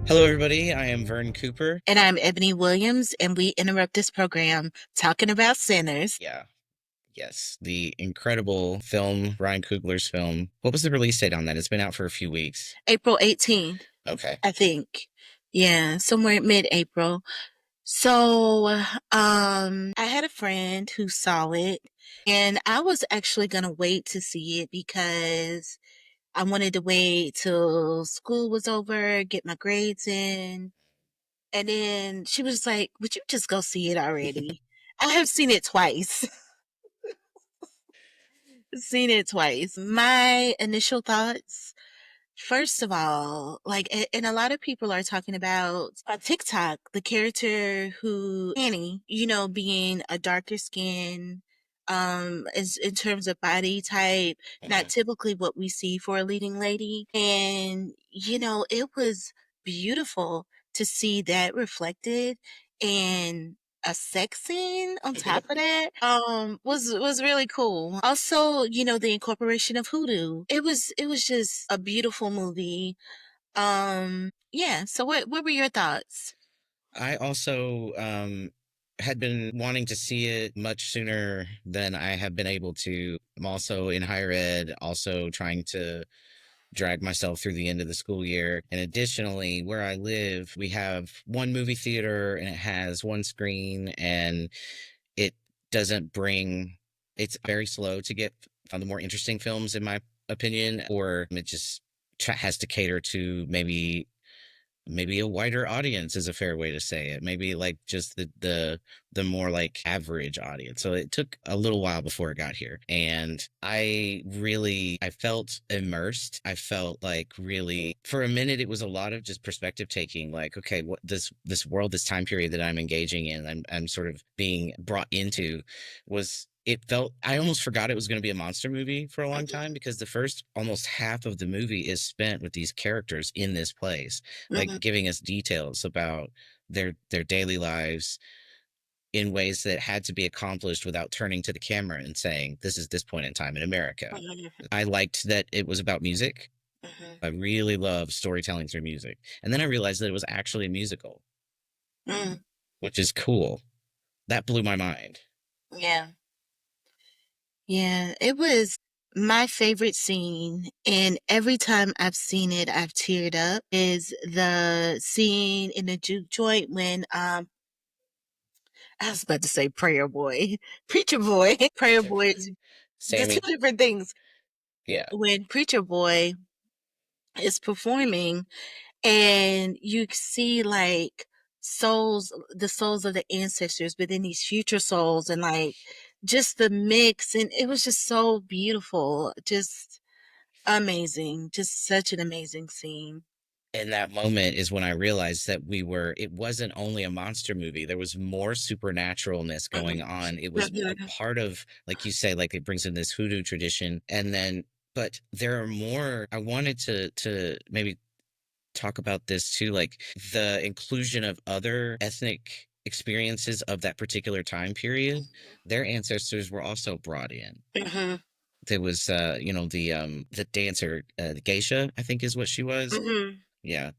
Hello, everybody. I am Vern Cooper. And I'm Ebony Williams, and we interrupt this program talking about sinners. Yeah, yes, the incredible film, Ryan Coogler's film. What was the release date on that? It's been out for a few weeks. April 18th, Okay. I think. Yeah, somewhere mid-April. So, I had a friend who saw it, and I was actually gonna wait to see it because I wanted to wait till school was over, get my grades in. And then she was like, "Would you just go see it already?" I have seen it twice. Seen it twice. My initial thoughts, first of all, like, and a lot of people are talking about on TikTok, the character who Annie, being a darker skin, is in terms of body type, not Mhm. typically what we see for a leading lady. And, it was beautiful to see that reflected in a sex scene on top of that was really cool. Also, the incorporation of hoodoo. It was just a beautiful movie. Yeah, so what were your thoughts? I also had been wanting to see it much sooner than I have been able to. I'm also in higher ed, also trying to drag myself through the end of the school year. And additionally, where I live, we have one movie theater and it has one screen, and it doesn't bring, it's very slow to get on the more interesting films, in my opinion, or it just has to cater to maybe a wider audience is a fair way to say it. Maybe like just the more like average audience. So it took a little while before it got here. And I felt immersed. I felt like really for a minute it was a lot of just perspective taking, like, okay, what this world, this time period that I'm engaging in, I'm sort of being brought into, was it felt I almost forgot it was going to be a monster movie for a long time, because the first almost half of the movie is spent with these characters in this place, like Mhm, giving us details about their daily lives in ways that had to be accomplished without turning to the camera and saying, this is this point in time in America. mhm, I liked that it was about music. mhm, I really love storytelling through music. And then I realized that it was actually a musical, mm, which is cool. That blew my mind. yeah. Yeah, it was my favorite scene, and every time I've seen it, I've teared up, is the scene in the juke joint when I was about to say prayer boy, preacher boy, prayer boy, the two Sammy. different things. Yeah. When preacher boy is performing and you see like the souls of the ancestors, but then these future souls, and like just the mix, and it was just so beautiful, just amazing, just such an amazing scene. And that moment is when I realized that it wasn't only a monster movie. There was more supernaturalness going Mhm. on. It was a Mhm. part of, like you say, like it brings in this hoodoo tradition. And then, but there are more. I wanted to maybe talk about this too, like the inclusion of other ethnic experiences of that particular time period. Their ancestors were also brought in. Mhm. There was, the dancer, the geisha, I think is what she was. Mhm. Yeah.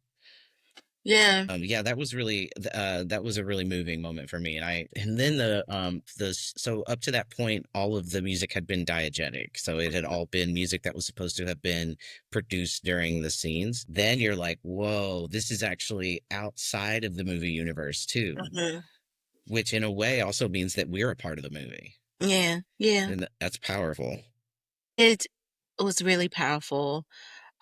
Yeah. Yeah, that was a really moving moment for me. And then so up to that point, all of the music had been diegetic. So it had all been music that was supposed to have been produced during the scenes. Then you're like, whoa, this is actually outside of the movie universe too, Mhm. which in a way also means that we're a part of the movie. Yeah. Yeah. And that's powerful. It was really powerful.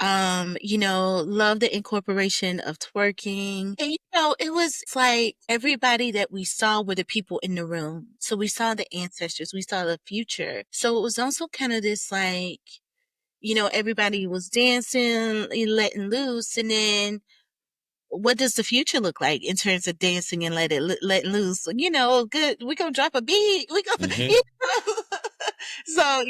Love the incorporation of twerking. And it was like everybody that we saw were the people in the room. So we saw the ancestors, we saw the future. So it was also kind of this like, everybody was dancing, letting loose, and then what does the future look like in terms of dancing and letting loose? Good. We gonna drop a beat. We gonna, Hmm. you know. So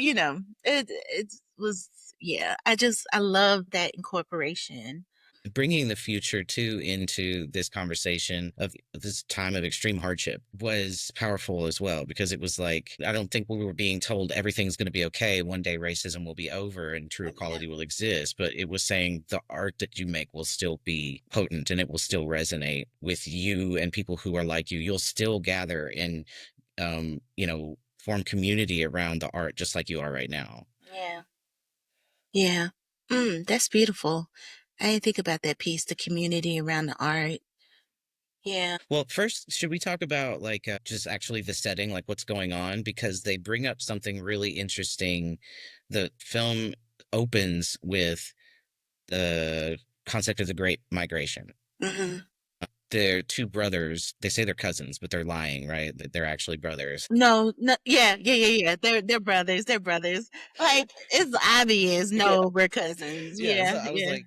it was, yeah. I love that incorporation. bringing the future too into this conversation of this time of extreme hardship was powerful as well, because it was like, I don't think we were being told everything's going to be okay, one day racism will be over and true equality will exist, but it was saying the art that you make will still be potent and it will still resonate with you and people who are like you. You'll still gather and form community around the art just like you are right now. Yeah. Yeah. That's beautiful. I didn't think about that piece, the community around the art. Yeah. Well, first, should we talk about like just actually the setting, like what's going on? Because they bring up something really interesting. The film opens with the concept of the Great Migration. hmm They're two brothers. They say they're cousins, but they're lying, right? They're actually brothers. No, no, yeah, yeah, yeah, yeah. They're brothers. They're brothers. Like it's obvious. Yeah, No, we're cousins. yeah. Yeah, So I was yeah, like,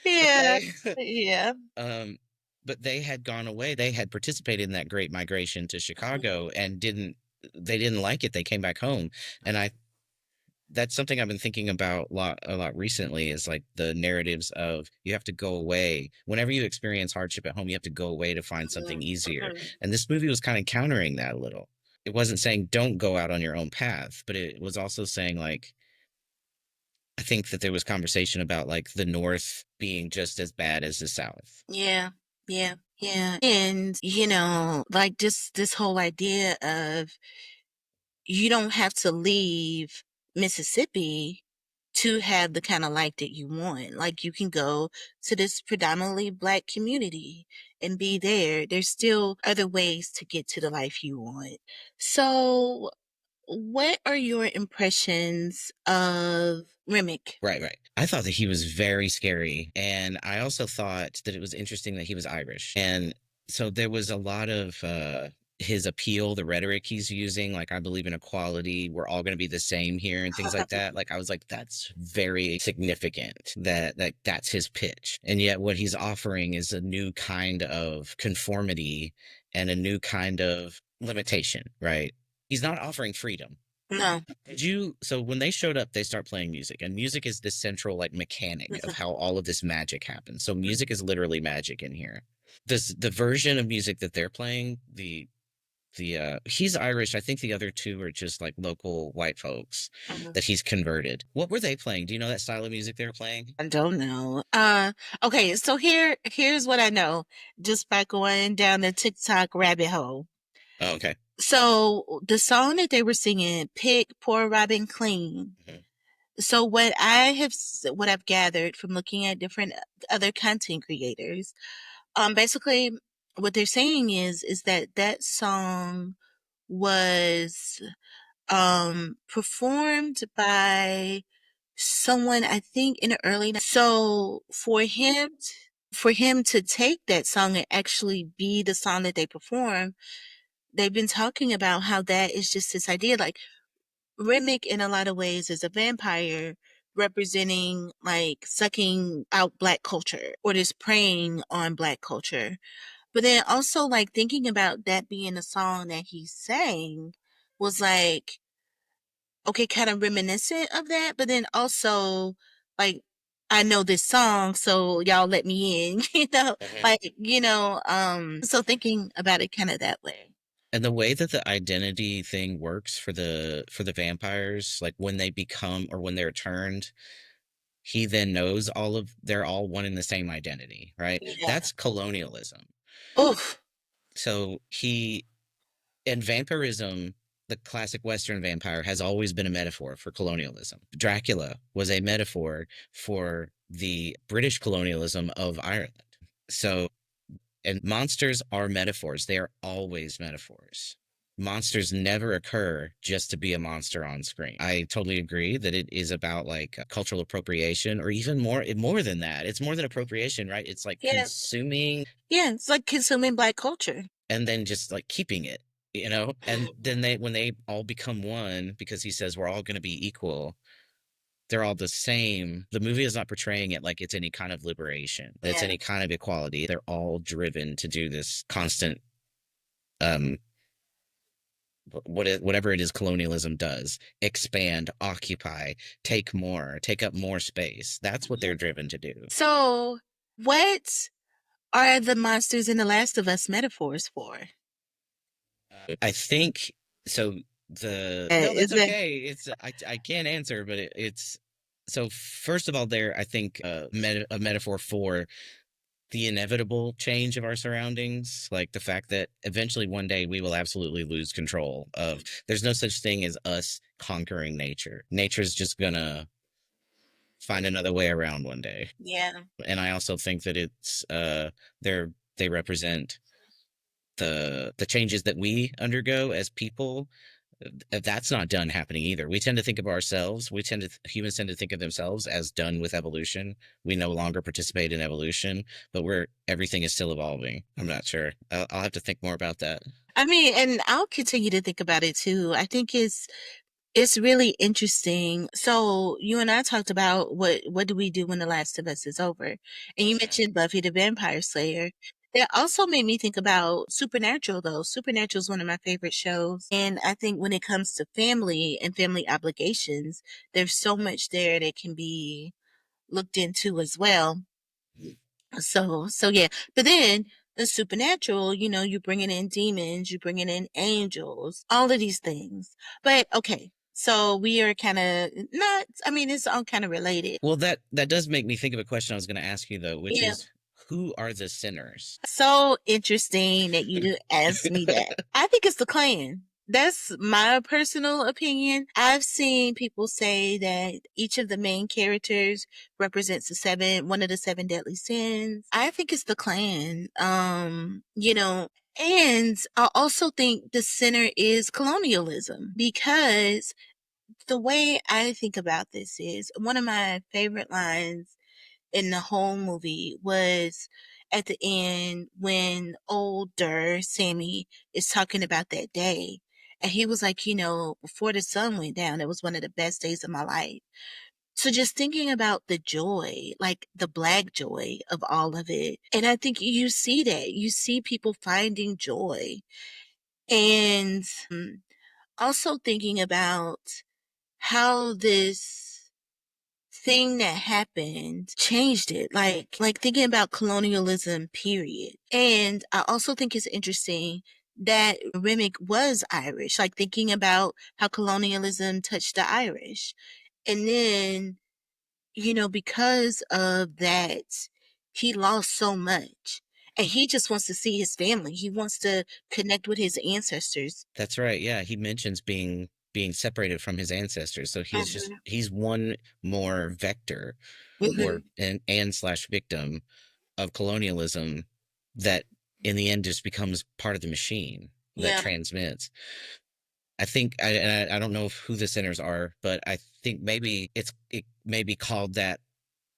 yeah, okay. yeah. um, but they had gone away. They had participated in that Great Migration to Chicago and didn't. They didn't like it. They came back home, and I that's something I've been thinking about a lot recently, is like the narratives of you have to go away. Whenever you experience hardship at home, you have to go away to find something Mhm, easier. mhm. And this movie was kind of countering that a little. It wasn't saying don't go out on your own path, but it was also saying like, I think that there was conversation about like the North being just as bad as the South. Yeah, yeah, yeah. And like just this whole idea of you don't have to leave Mississippi to have the kind of life that you want. Like you can go to this predominantly black community and be there. There's still other ways to get to the life you want. So, what are your impressions of Remick? Right, right. I thought that he was very scary. And I also thought that it was interesting that he was Irish. And so there was a lot of his appeal, the rhetoric he's using, like, I believe in equality. We're all going to be the same here and things like that. Like, I was like, that's very significant that's his pitch. And yet, what he's offering is a new kind of conformity and a new kind of limitation, right? He's not offering freedom. No. Did you so when they showed up, they start playing music, and music is this central like mechanic of how all of this magic happens. So music is literally magic in here. This the version of music that they're playing, the he's Irish. I think the other two are just like local white folks Mhm. that he's converted. What were they playing? Do you know that style of music they were playing? I don't know. Okay, so here's what I know just by going down the TikTok rabbit hole. Oh, okay. So the song that they were singing, "Pick Poor Robin Clean." Mhm. So what I've gathered from looking at different other content creators, basically what they're saying is that that song was performed by someone I think in the early so for him to take that song and actually be the song that they perform, they've been talking about how that is just this idea like Remick in a lot of ways is a vampire representing like sucking out black culture or just preying on black culture. But then also like thinking about that being a song that he sang was like, okay, kind of reminiscent of that, but then also like I know this song, so y'all let me in, Mhm. like, so thinking about it kind of that way. And the way that the identity thing works for the vampires, like when they become or when they're turned, he then knows they're all one in the same identity, right? Yeah. That's colonialism. Oof. So and vampirism, the classic Western vampire, has always been a metaphor for colonialism. Dracula was a metaphor for the British colonialism of Ireland. So, and monsters are metaphors. They are always metaphors. Monsters never occur just to be a monster on screen. I totally agree that it is about like cultural appropriation, or even more than that. It's more than appropriation, right? It's like Yeah. consuming Yeah. It's like consuming black culture. and then just like keeping it, you know? And then when they all become one, because he says we're all going to be equal, they're all the same. The movie is not portraying it like it's any kind of liberation, it's Yeah. any kind of equality. They're all driven to do this constant um whatever it is colonialism does, expand, occupy, take more, take up more space. That's what they're driven to do. So, what are the monsters in The Last of Us metaphors for? I think so. The no, Is that's that okay. I can't answer, but it's so. First of all, there I think a metaphor for the inevitable change of our surroundings, like the fact that eventually one day we will absolutely lose control of. There's no such thing as us conquering nature. Nature's just gonna find another way around one day. yeah. And I also think that it's they represent the changes that we undergo as people. That's not done happening either. We tend to think of ourselves, humans tend to think of themselves as done with evolution. We no longer participate in evolution, but everything is still evolving. I'm not sure. I'll have to think more about that. I mean, and I'll continue to think about it too. I think it's really interesting. So you and I talked about what do we do when The Last of Us is over, and you mentioned Buffy the Vampire Slayer. That also made me think about Supernatural, though. Supernatural is one of my favorite shows, and I think when it comes to family and family obligations, there's so much there that can be looked into as well. So yeah. But then the supernatural, you're bringing in demons, you're bringing in angels, all of these things. But okay, so we are kind of not. I mean, it's all kind of related. Well, that does make me think of a question I was going to ask you though, which Yeah. is who are the sinners? So interesting that you asked me that. I think it's the clan. That's my personal opinion. I've seen people say that each of the main characters represents one of the seven deadly sins. I think it's the clan. And I also think the center is colonialism, because the way I think about this is one of my favorite lines in the whole movie was at the end when older Sammy is talking about that day. And he was like, before the sun went down, it was one of the best days of my life. So just thinking about the joy, like the black joy of all of it. And I think you see that. You see people finding joy. And also thinking about how this thing that happened changed it, like thinking about colonialism period. And I also think it's interesting that Remick was Irish, like thinking about how colonialism touched the Irish. And then, because of that, he lost so much, and he just wants to see his family, he wants to connect with his ancestors. That's right. Yeah, he mentions being separated from his ancestors. So Mhm. he's one more vector or Mhm. and slash victim of colonialism that in the end just becomes part of the machine that Yeah. transmits. I think I don't know who the sinners are, but I think maybe it may be called that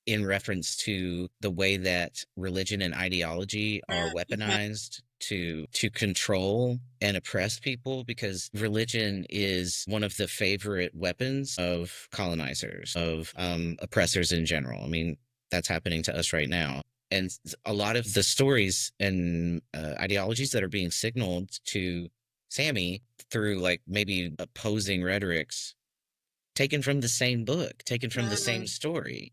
in reference to the way that religion and ideology are Mhm. weaponized to control and oppress people, because religion is one of the favorite weapons of colonizers, of oppressors in general. I mean, that's happening to us right now. And a lot of the stories and ideologies that are being signaled to Sammy through like maybe opposing rhetorics, taken from the same book, taken from the same Mhm. story.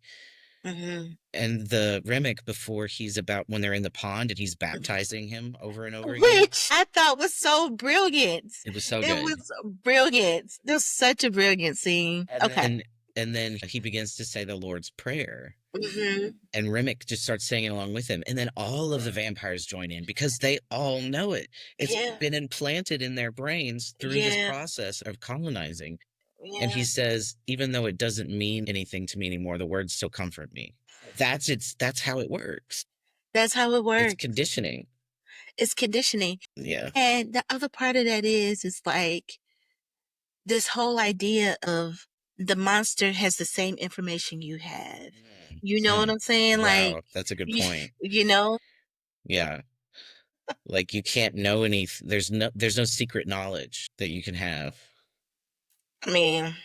Mhm. And the Remick before he's about when they're in the pond and he's baptizing him over and over again. Which I thought was so brilliant. It was so It good. was brilliant. It was such a brilliant scene. And Okay. then he begins to say the Lord's Prayer. Hmm. And Remick just starts singing along with him. And then all of the vampires join in because they all know it. It's Yeah. been implanted in their brains through this Yeah. process of colonizing. And he Yeah. says, even though it doesn't mean anything to me anymore, the words still comfort me. That's how it works. That's how it It's works. conditioning. It's conditioning. Yeah. And the other part of that is like this whole idea of the monster has the same information you have. You know what Mm. I'm saying? Like, Wow, that's a good you, point. you know, Yeah. Like you can't know there's no secret knowledge that you can have. I mean,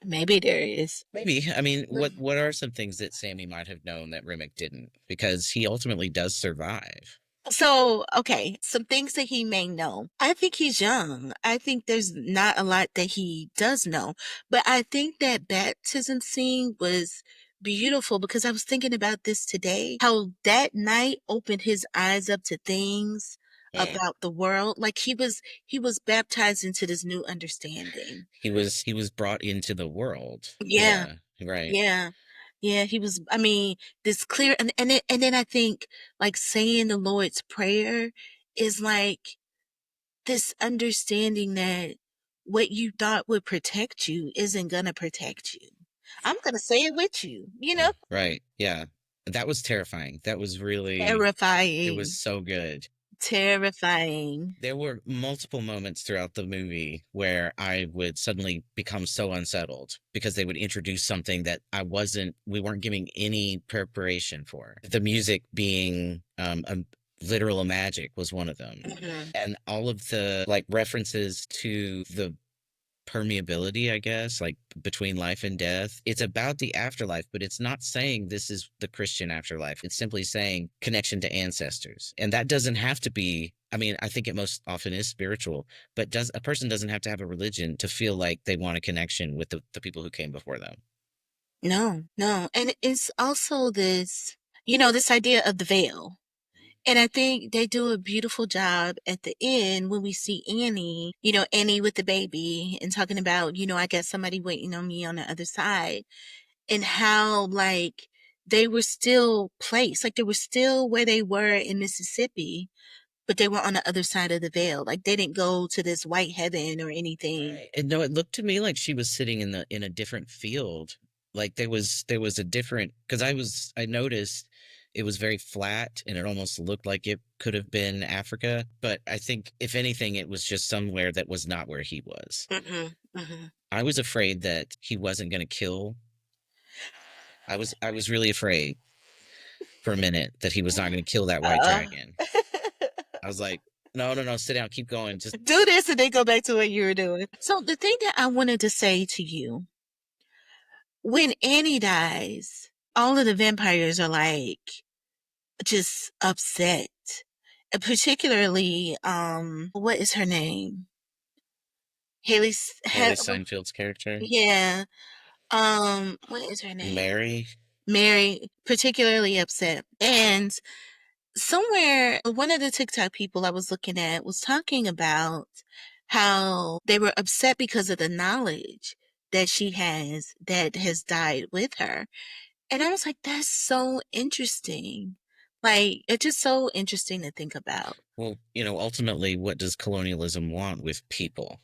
maybe there is. Maybe. I mean, what are some things that Sammy might have known that Remick didn't? Because he ultimately does survive. So, okay, some things that he may know. I think he's young. I think there's not a lot that he does know. But I think that baptism scene was beautiful because I was thinking about this today, how that night opened his eyes up to things Mm. about the world. Like he was baptized into this new understanding. He was brought into the world. Yeah, Yeah, right. yeah. Yeah, he was, I mean, this clear, and then I think like saying the Lord's Prayer is like this understanding that what you thought would protect you isn't gonna protect you. I'm gonna say it with you, you know? Right. Yeah. That was terrifying. That was really, it was Terrifying. so good. Terrifying. There were multiple moments throughout the movie where I would suddenly become so unsettled because they would introduce something that we weren't giving any preparation for. The music being a literal magic was one of them. Mhm. And all of the like references to the permeability, I guess, like between life and death. It's about the afterlife, but it's not saying this is the Christian afterlife. It's simply saying connection to ancestors. And that doesn't have to be, I mean, I think it most often is spiritual, but does a person doesn't have to have a religion to feel like they want a connection with the people who came before them. No, no. And it's also this, this idea of the veil. And I think they do a beautiful job at the end when we see Annie, Annie with the baby and talking about, I got somebody waiting on me on the other side, and how like they were still placed, like they were still where they were in Mississippi, but they were on the other side of the veil. Like they didn't go to this white heaven or anything. Right. And no, it looked to me like she was sitting in a different field. Like there was a different because I noticed it was very flat and it almost looked like it could have been Africa, but I think if anything it was just somewhere that was not where he was. Hmm. Hmm. I was afraid that he wasn't going to kill. I was really afraid for a minute that he was not going to kill that white Uh, dragon. I was like, no, no, no, sit down, keep going. Just do this and then go back to what you were doing. So the thing that I wanted to say to you, when Annie dies, all of the vampires are like just upset. Particularly, what is her name? Haley's, Haley Steinfeld's character, yeah. What is her name? Mary. Mary, particularly upset. And somewhere, one of the TikTok people I was looking at was talking about how they were upset because of the knowledge that she has that has died with her. And I was like, that's so interesting. Like, it's just so interesting to think about. Well, ultimately, what does colonialism want with people?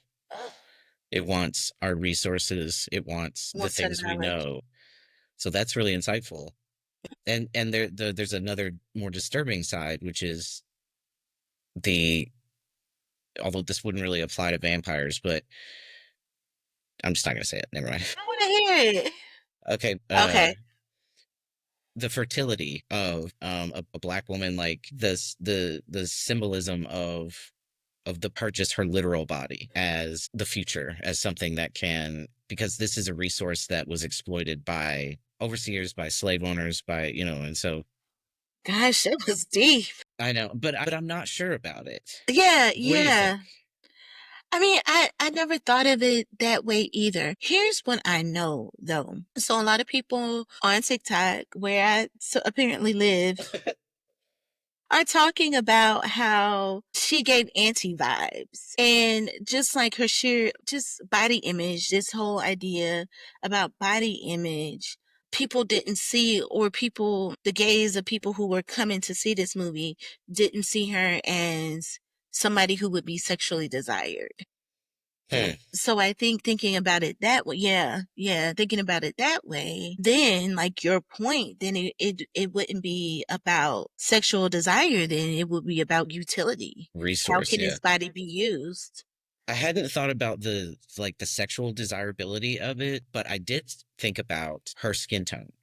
It wants our resources. It wants the What's her things we knowledge? know. So that's really insightful. And there's another more disturbing side, which is the although this wouldn't really apply to vampires, but I'm just not gonna say it. Never mind. I want to hear it. Okay. Okay. The fertility of a black woman, like this, the symbolism of the purchase her literal body as the future, as something that can, because this is a resource that was exploited by overseers, by slave owners, by and so Gosh, it was deep. I know, but I'm not sure about it. Yeah, What do you think? yeah. I mean, I never thought of it that way either. Here's what I know though. So a lot of people on TikTok, where I apparently live, are talking about how she gave anti vibes and just like her sheer just body image, this whole idea about body image. People didn't see, or the gaze of people who were coming to see this movie didn't see her as somebody who would be sexually desired. Hmm. So I think thinking about it that way, yeah, yeah, thinking about it that way, then like your point, then it wouldn't be about sexual desire, then it would be about utility. How Resource, can yeah. this body be used? I hadn't thought about the sexual desirability of it, but I did think about her skin tone.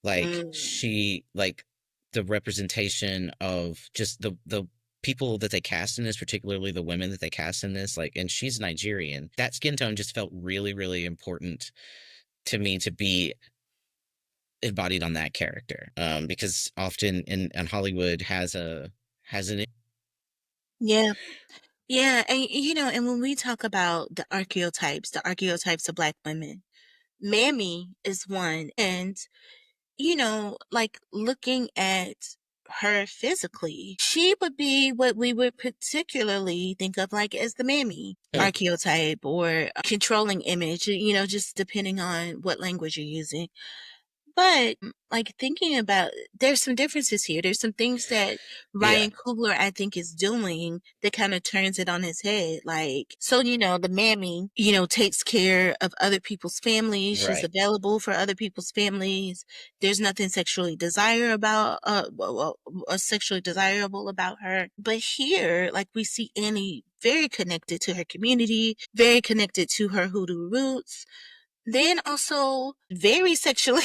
Like Mm. she like the representation of just the people that they cast in this, particularly the women that they cast in this, like, and she's Nigerian. That skin tone just felt really, really important to me to be embodied on that character. Because often in Hollywood has an Yeah. Yeah, and and when we talk about the archetypes of Black women, Mammy is one. And, like looking at her physically, she would be what we would particularly think of like as the Mammy archetype or controlling image, just depending on what language you're using. But, like, thinking about there's some differences here. There's some things that yeah, Ryan Coogler, I think, is doing that kinda turns it on his head, like so, the mammy, takes care of other people's families, she's right. available for other people's families. There's nothing sexually desirable about her. But here, like, we see Annie very connected to her community, very connected to her Hoodoo roots, then also very sexually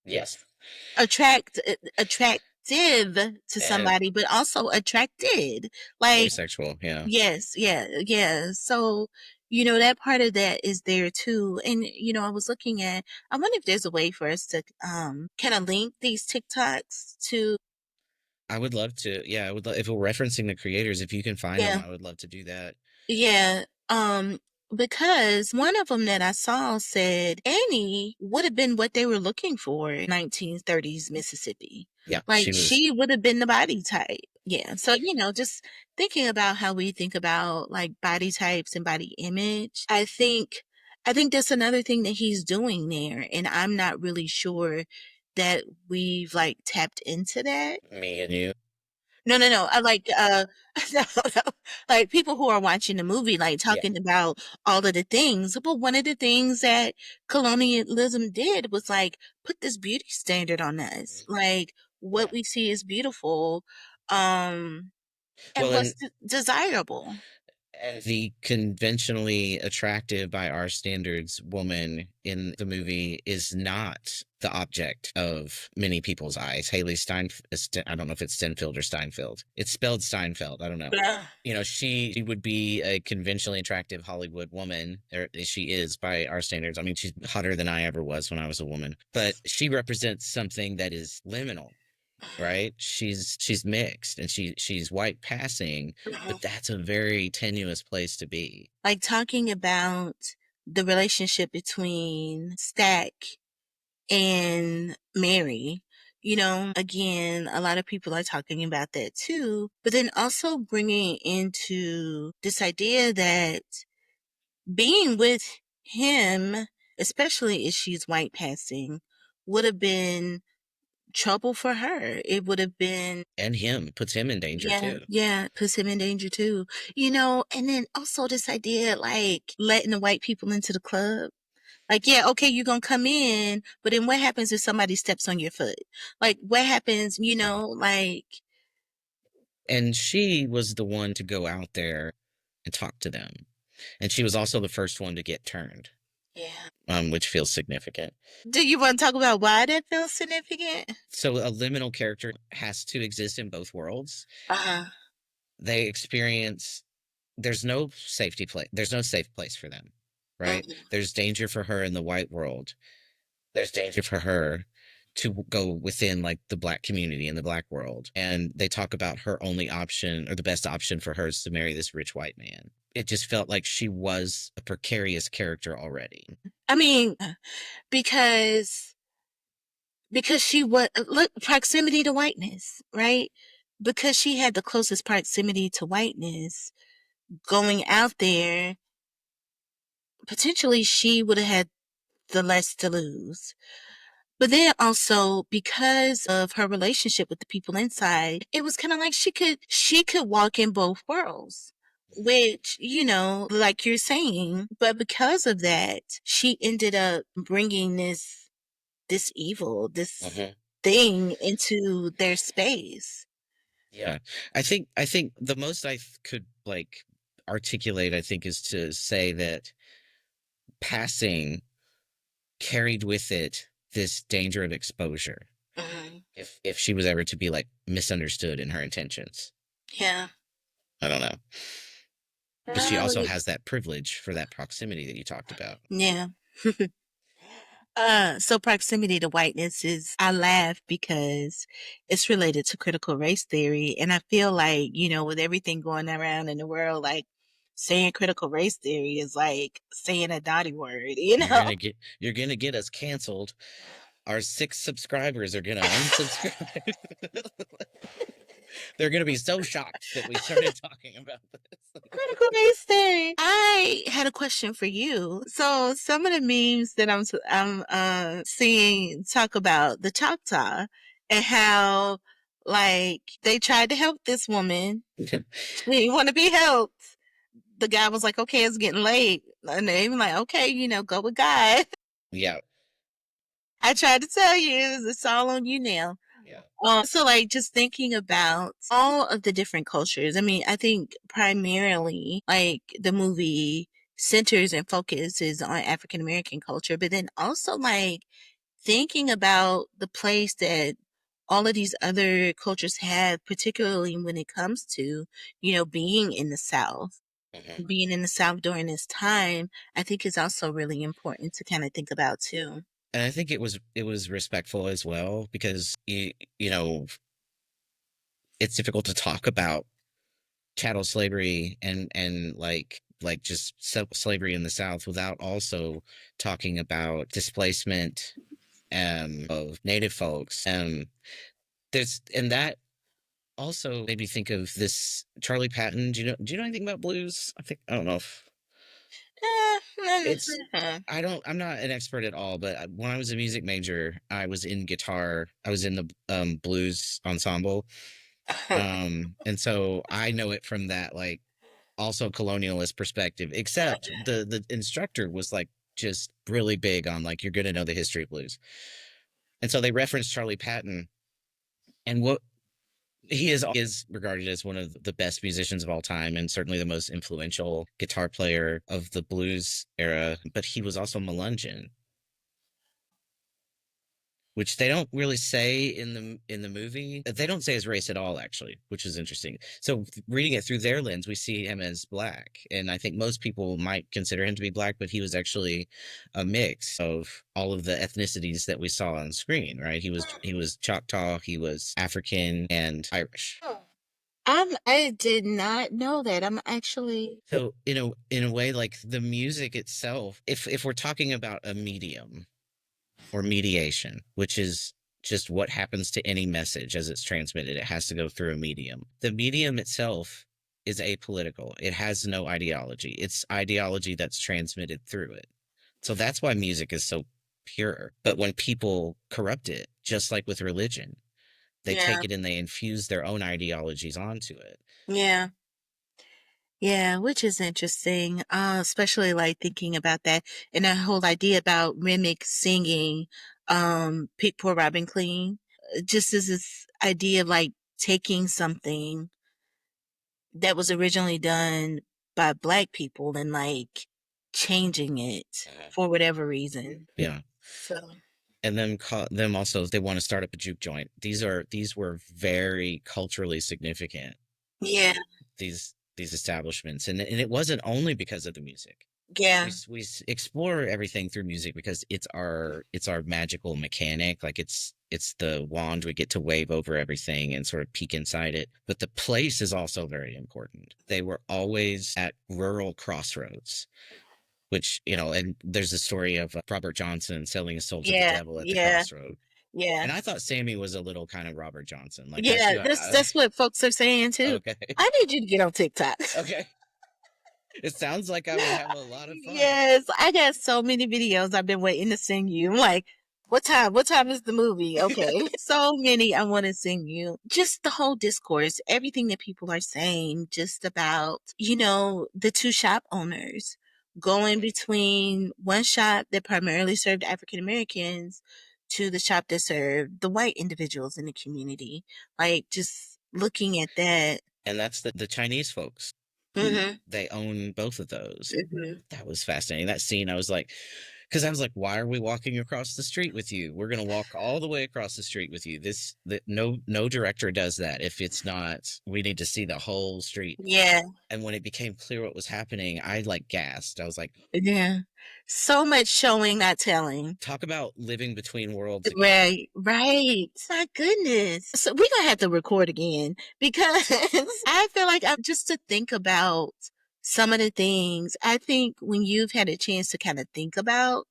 Yes, attractive to and somebody, but also attracted. very Like, sexual. Yeah, yes, yeah, yeah. So, that part of that is there too. And, I wonder if there's a way for us to kind of link these TikToks to, I would love to. Yeah, I would. If we're referencing the creators, if you can find them, yeah, I would love to do that. yeah, because one of them that I saw said Annie would have been what they were looking for in 1930s Mississippi. Yeah, Like, she was. she would have been the body type. Yeah, so, just thinking about how we think about, like, body types and body image, I think that's another thing that he's doing there, and I'm not really sure that we've, like, tapped into that. Me and you. No, no, no. I like no, no. Like people who are watching the movie, like Yeah, talking about all of the things. But one of the things that colonialism did was like put this beauty standard on us. Like yeah. what we see is beautiful, um, and Well, what's desirable. and the conventionally attractive by our standards woman in the movie is not the object of many people's eyes. Haley I don't know if it's Stenfield or Steinfeld. It's spelled Steinfeld. I don't know. Yeah. She would be a conventionally attractive Hollywood woman, or she is by our standards. I mean, she's hotter than I ever was when I was a woman, but she represents something that is liminal, right? She's mixed and she's white passing, but that's a very tenuous place to be. Like talking about the relationship between Stack and Mary. Again, a lot of people are talking about that too, but then also bringing into this idea that being with him, especially if she's white passing, would have been trouble for her. It would have been, And him puts him in danger yeah, too. yeah, puts him in danger too. And then also this idea like letting the white people into the club. Like, yeah, okay, you're gonna come in, but then what happens if somebody steps on your foot? Like, what happens, like, And she was the one to go out there and talk to them. And she was also the first one to get turned, yeah. which feels significant. Do you want to talk about why that feels significant? So a liminal character has to exist in both worlds. Uh-huh. They experience there's no safe place for them, right? Mhm. There's danger for her in the white world. There's danger for her to go within like the black community in the black world. And they talk about her only option or the best option for her is to marry this rich white man. It just felt like she was a precarious character already. I mean, because she was look proximity to whiteness, right? Because she had the closest proximity to whiteness, going out there, potentially she would have had the less to lose. But then also because of her relationship with the people inside, it was kind of like she could walk in both worlds, which, like you're saying, but because of that, she ended up bringing this evil, this Mhm. thing into their space. Yeah. I think the most could like articulate, I think, is to say that passing carried with it this danger of exposure Mhm. if she was ever to be like misunderstood in her intentions. Yeah. I don't know. But she Oh, also has that privilege for that proximity that you talked about. yeah. So proximity to whiteness is, I laugh because it's related to critical race theory. And I feel like, with everything going around in the world, like saying critical race theory is like saying a naughty word, you You're know? gonna get you're gonna get us canceled. Our 6 subscribers are gonna unsubscribe. They're gonna be so shocked that we started talking about this. Critical race theory. I had a question for you. So some of the memes that I'm seeing talk about the Choctaw and how like they tried to help this woman. She didn't want to be helped. The guy was like, "Okay, it's getting late," and they were like, "Okay, go with God." Yeah, I tried to tell you, it's all on you now. yeah. So like just thinking about all of the different cultures. I mean, I think primarily like the movie centers and focuses on African American culture, but then also like thinking about the place that all of these other cultures have, particularly when it comes to, being in the South. Mhm. Being in the South during this time, I think is also really important to kind of think about too. And I think it was respectful as well because it's difficult to talk about chattel slavery and like just slavery in the South without also talking about displacement of native folks. There's and that also made me think of this Charlie Patton. Do you know anything about blues? I don't know if it's I'm not an expert at all, but when I was a music major, I was in guitar. I was in the blues ensemble. And so I know it from that like also colonialist perspective, except the instructor was like just really big on like you're going to know the history of blues. And so they referenced Charlie Patton, and what he is regarded as one of the best musicians of all time and certainly the most influential guitar player of the blues era, but he was also Melungeon, which they don't really say in the movie. They don't say his race at all, actually, which is interesting. So reading it through their lens, we see him as black, and I think most people might consider him to be black, but he was actually a mix of all of the ethnicities that we saw on screen. Right? He was Choctaw, he was African, and Irish. I did not know that. I'm actually. So in a way, like the music itself, if we're talking about a medium or mediation, which is just what happens to any message as it's transmitted. It has to go through a medium. The medium itself is apolitical. It has no ideology. It's ideology that's transmitted through it. So that's why music is so pure. But when people corrupt it, just like with religion, they Yeah. take it and they infuse their own ideologies onto it. Yeah. Yeah, which is interesting, especially like thinking about that and that whole idea about Remick singing Pick Poor Robin Clean. Just as this idea of like taking something that was originally done by black people and like changing it for whatever reason. Yeah. So And them also, they want to start up a juke joint. These were very culturally significant, yeah, these establishments, and it wasn't only because of the music. we yeah, we explore everything through music because it's our magical mechanic. Like it's the wand we get to wave over everything and sort of peek inside it. But the place is also very important. They were always at rural crossroads, which and there's a story of Robert Johnson selling his soul to the yeah, devil at the yeah, crossroad. yeah. And I thought Sammy was a little kind of Robert Johnson. Like that's Yeah, who that's what folks are saying too. okay. I need you to get on TikTok. Okay. It sounds like I would have a lot of fun. Yes, I got so many videos I've been waiting to send you. I'm like, what time? What time is the movie? Okay. So many I want to send you. Just the whole discourse, everything that people are saying, just about, the two shop owners going between one shop that primarily served African Americans to the shop that served the white individuals in the community. Like, just looking at that. And that's the Chinese folks. Hmm. They own both of those. Hmm. That was fascinating. That scene, I was like, Because I was like, why are we walking across the street with you? We're gonna walk all the way across the street with you. This that no director does that if it's not we need to see the whole street. Yeah, And when it became clear what was happening, I like gasped. I was like, yeah. So much showing, not telling. talk about living between worlds again. Right, right. My goodness. So we're gonna have to record again because I feel like I'm just to think about some of the things. I think when you've had a chance to kind of think about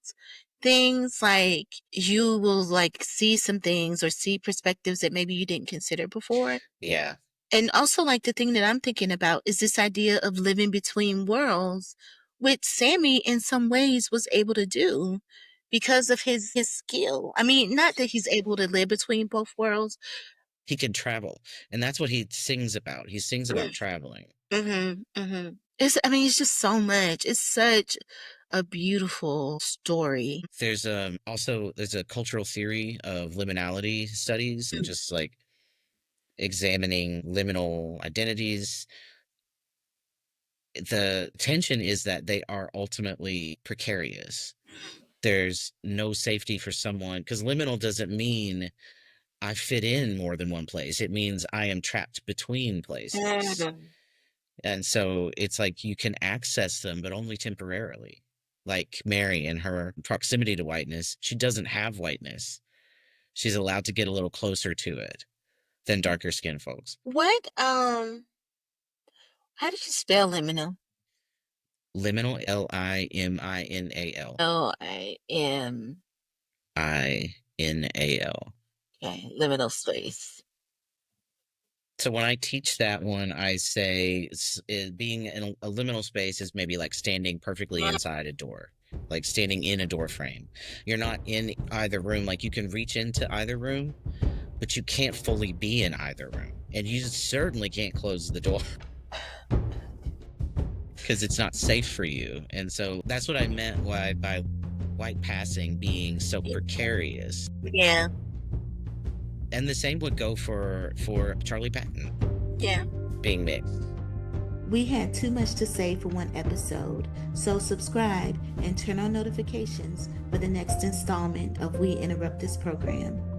things, like you will like see some things or see perspectives that maybe you didn't consider before. Yeah. And also, like, the thing that I'm thinking about is this idea of living between worlds, which Sammy, in some ways, was able to do because of his skill. I mean, not that he's able to live between both worlds. He can travel. And that's what he sings about. He sings about traveling. Mm-hmm, mm-hmm. I mean, it's just so much. It's such a beautiful story. There's a cultural theory of liminality studies and just like examining liminal identities. The tension is that they are ultimately precarious. There's no safety for someone because liminal doesn't mean I fit in more than one place. It means I am trapped between places. Mhm. And so it's like you can access them, but only temporarily. Like Mary and her proximity to whiteness, she doesn't have whiteness. She's allowed to get a little closer to it than darker skinned folks. What, how do you spell liminal? Liminal, Liminal, Lim, Inal. okay, liminal space. So when I teach that one, I say being in a liminal space is maybe like standing perfectly inside a door, like standing in a door frame. You're not in either room. Like you can reach into either room, but you can't fully be in either room. And you certainly can't close the door because it's not safe for you. And so that's what I meant by white passing being so precarious. Yeah, And the same would go for Charlie Patton yeah. being mixed. We had too much to say for one episode, so subscribe and turn on notifications for the next installment of We Interrupt This Program.